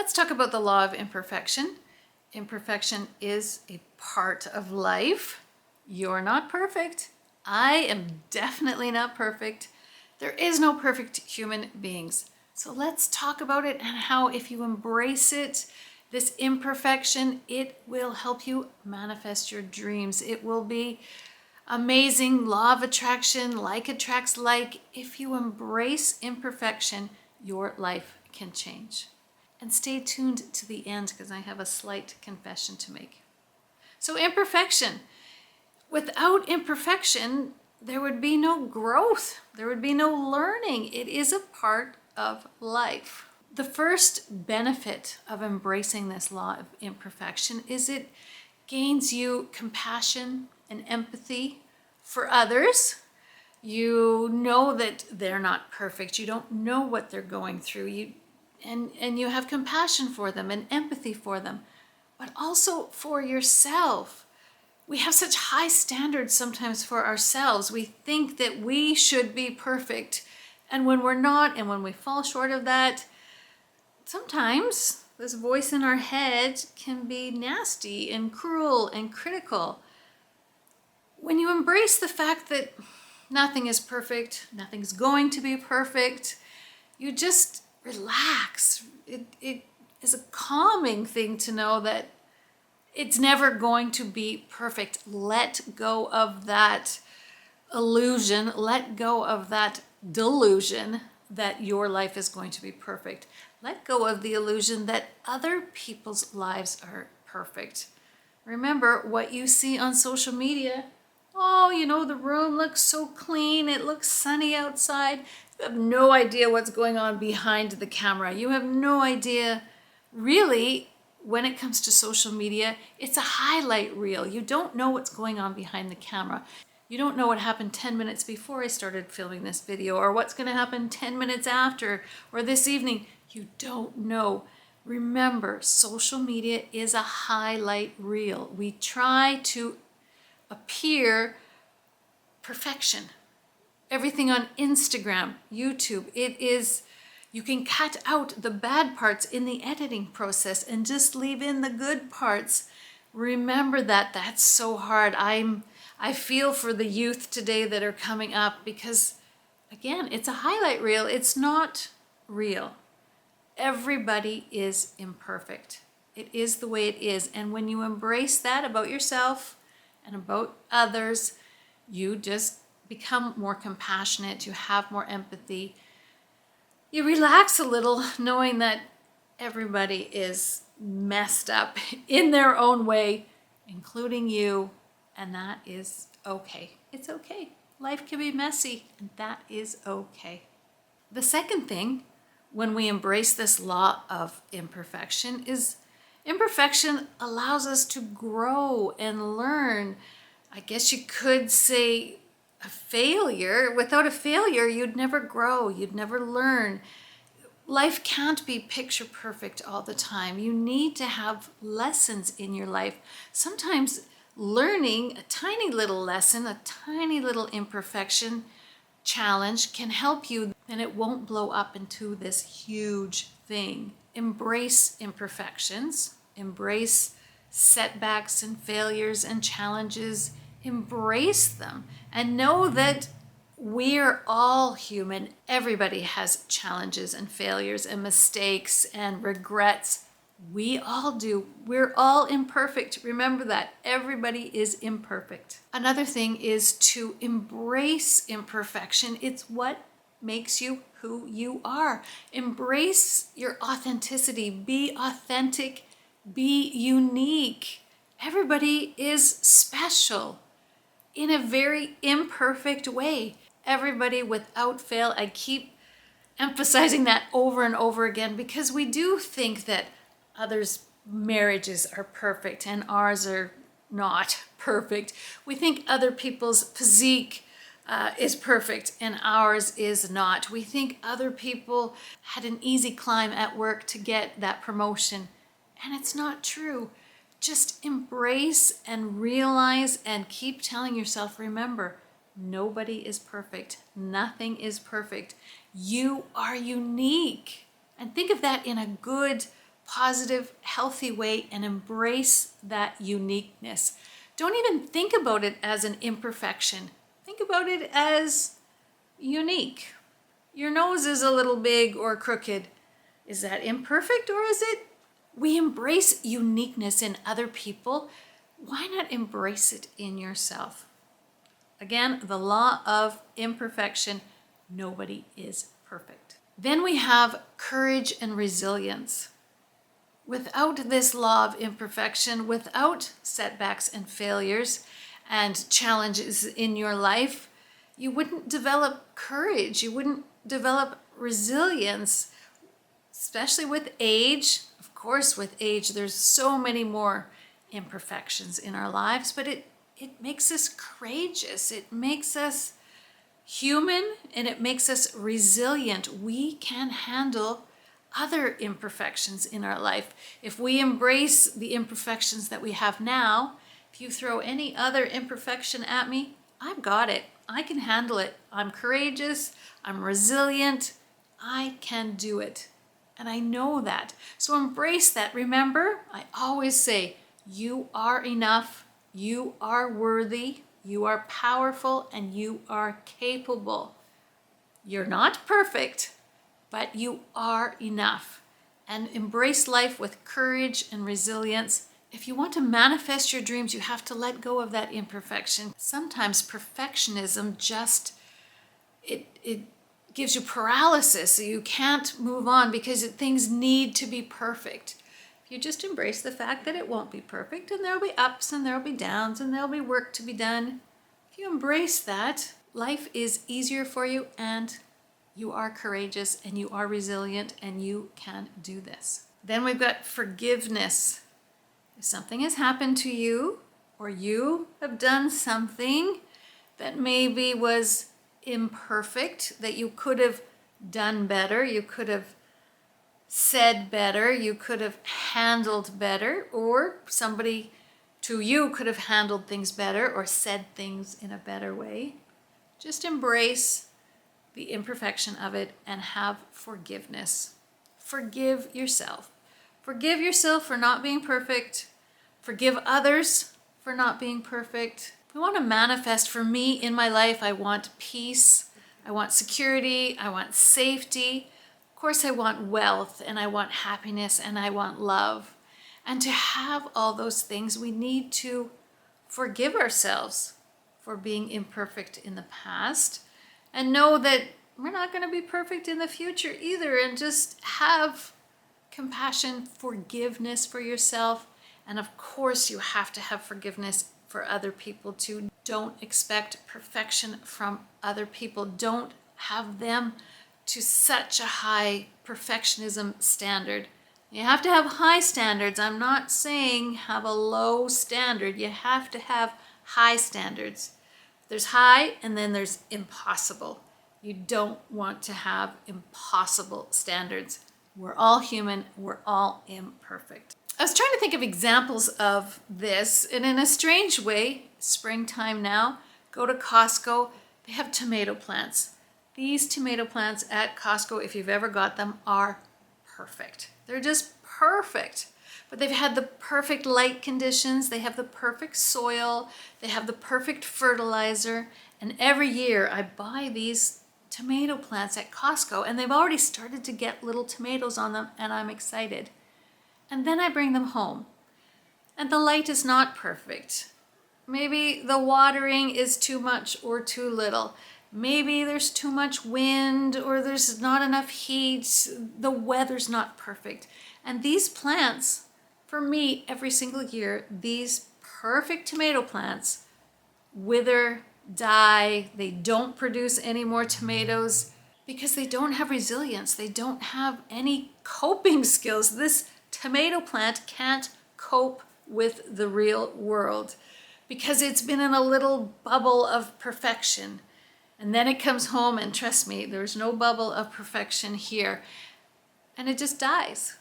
Let's talk about the law of imperfection. Imperfection is a part of life. You're not perfect. I am definitely not perfect. There is no perfect human beings. So let's talk about it and how if you embrace it, this imperfection, it will help you manifest your dreams. It will be amazing. Law of attraction, like attracts like. If you embrace imperfection, your life can change. And stay tuned to the end because I have a slight confession to make. So imperfection. Without imperfection, there would be no growth. There would be no learning. It is a part of life. The first benefit of embracing this law of imperfection is it gains you compassion and empathy for others. You know that they're not perfect. You don't know what they're going through. And you have compassion for them and empathy for them, but also for yourself. We have such high standards sometimes for ourselves. We think that we should be perfect. And when we're not, and when we fall short of that, sometimes this voice in our head can be nasty and cruel and critical. When you embrace the fact that nothing is perfect, nothing's going to be perfect, you just relax. It is a calming thing to know that it's never going to be perfect. Let go of that illusion. Let go of that delusion that your life is going to be perfect. Let go of the illusion that other people's lives are perfect. Remember what you see on social media. Oh, the room looks so clean. It looks sunny outside. You have no idea what's going on behind the camera. You have no idea. Really, when it comes to social media, it's a highlight reel. You don't know what's going on behind the camera. You don't know what happened 10 minutes before I started filming this video, or what's going to happen 10 minutes after, or this evening. You don't know. Remember, social media is a highlight reel. We try to appear perfection. Everything on Instagram, YouTube, you can cut out the bad parts in the editing process and just leave in the good parts. Remember that's so hard. I feel for the youth today that are coming up because, again, it's a highlight reel. It's not real. Everybody is imperfect. It is the way it is. And when you embrace that about yourself and about others, you just become more compassionate. You have more empathy. You relax a little knowing that everybody is messed up in their own way, including you, and that is okay. It's okay. Life can be messy, and that is okay. The second thing, when we embrace this law of imperfection, is imperfection allows us to grow and learn. I guess you could say a failure. Without a failure, you'd never grow, you'd never learn. Life can't be picture perfect all the time. You need to have lessons in your life. Sometimes learning a tiny little lesson, a tiny little imperfection challenge can help you, and it won't blow up into this huge thing. Embrace imperfections, embrace setbacks and failures and challenges. Embrace them and know that we're all human. Everybody has challenges and failures and mistakes and regrets. We all do. We're all imperfect. Remember that. Everybody is imperfect. Another thing is to embrace imperfection. It's what makes you who you are. Embrace your authenticity. Be authentic. Be unique. Everybody is special in a very imperfect way. Everybody without fail. I keep emphasizing that over and over again because we do think that others' marriages are perfect and ours are not perfect. We think other people's physique is perfect and ours is not. We think other people had an easy climb at work to get that promotion, and it's not true. Just embrace and realize and keep telling yourself, remember, nobody is perfect. Nothing is perfect. You are unique. And think of that in a good, positive, healthy way and embrace that uniqueness. Don't even think about it as an imperfection. Think about it as unique. Your nose is a little big or crooked. Is that imperfect or is it? We embrace uniqueness in other people. Why not embrace it in yourself? Again, the law of imperfection. Nobody is perfect. Then we have courage and resilience. Without this law of imperfection, without setbacks and failures and challenges in your life, you wouldn't develop courage. You wouldn't develop resilience, especially with age. Of course, with age, there's so many more imperfections in our lives, but it makes us courageous. It makes us human and it makes us resilient. We can handle other imperfections in our life. If we embrace the imperfections that we have now, if you throw any other imperfection at me, I've got it. I can handle it. I'm courageous. I'm resilient. I can do it. And I know that. So embrace that. Remember, I always say, you are enough. You are worthy. You are powerful and you are capable. You're not perfect, but you are enough. And embrace life with courage and resilience. If you want to manifest your dreams, you have to let go of that imperfection. Sometimes perfectionism just, it gives you paralysis. So you can't move on because things need to be perfect. If you just embrace the fact that it won't be perfect and there'll be ups and there'll be downs and there'll be work to be done. If you embrace that, life is easier for you and you are courageous and you are resilient and you can do this. Then we've got forgiveness. If something has happened to you or you have done something that maybe was imperfect, that you could have done better, you could have said better, you could have handled better, or somebody to you could have handled things better or said things in a better way. Just embrace the imperfection of it and have forgiveness. Forgive yourself. Forgive yourself for not being perfect. Forgive others for not being perfect. If we want to manifest, for me in my life, I want peace, I want security, I want safety. Of course, I want wealth and I want happiness and I want love. And to have all those things, we need to forgive ourselves for being imperfect in the past and know that we're not going to be perfect in the future either, and just have compassion, forgiveness for yourself. And of course, you have to have forgiveness for other people too. Don't expect perfection from other people. Don't have them to such a high perfectionism standard. You have to have high standards. I'm not saying have a low standard. You have to have high standards. There's high and then there's impossible. You don't want to have impossible standards. We're all human. We're all imperfect. I was trying to think of examples of this, and in a strange way, springtime now, go to Costco, they have tomato plants. These tomato plants at Costco, if you've ever got them, are perfect. They're just perfect. But they've had the perfect light conditions, they have the perfect soil, they have the perfect fertilizer, and every year I buy these tomato plants at Costco, and they've already started to get little tomatoes on them, and I'm excited. And then I bring them home, and the light is not perfect. Maybe the watering is too much or too little. Maybe there's too much wind or there's not enough heat. The weather's not perfect. And these plants, for me, every single year, these perfect tomato plants wither, die. They don't produce any more tomatoes because they don't have resilience. They don't have any coping skills. This tomato plant can't cope with the real world because it's been in a little bubble of perfection. And then it comes home, and trust me, there's no bubble of perfection here. And it just dies.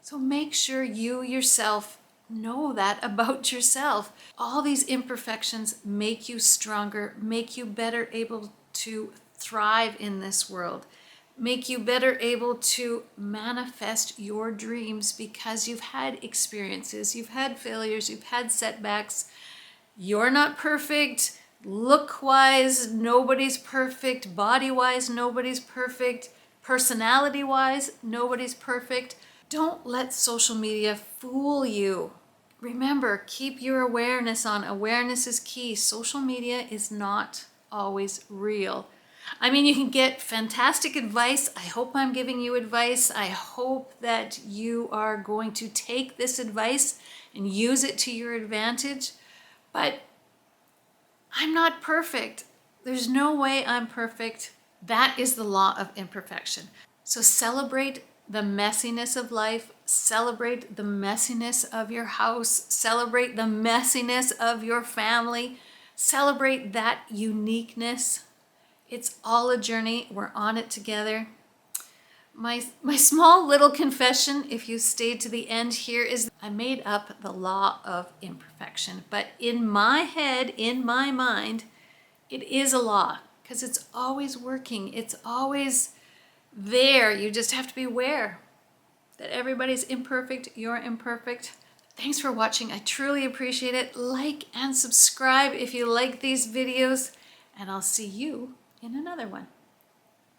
So make sure you yourself know that about yourself. All these imperfections make you stronger, make you better able to thrive in this world. make you better able to manifest your dreams because you've had experiences, you've had failures, you've had setbacks. You're not perfect. Look-wise, nobody's perfect. Body-wise, nobody's perfect. Personality-wise, nobody's perfect. Don't let social media fool you. Remember, keep your awareness on. Awareness is key. Social media is not always real. I mean, you can get fantastic advice. I hope I'm giving you advice. I hope that you are going to take this advice and use it to your advantage. But I'm not perfect. There's no way I'm perfect. That is the law of imperfection. So celebrate the messiness of life. Celebrate the messiness of your house. Celebrate the messiness of your family. Celebrate that uniqueness. It's all a journey. We're on it together. My small little confession, if you stayed to the end here, is I made up the law of imperfection. But in my head, in my mind, it is a law because it's always working. It's always there. You just have to be aware that everybody's imperfect. You're imperfect. Thanks for watching. I truly appreciate it. Like and subscribe if you like these videos, and I'll see you in another one.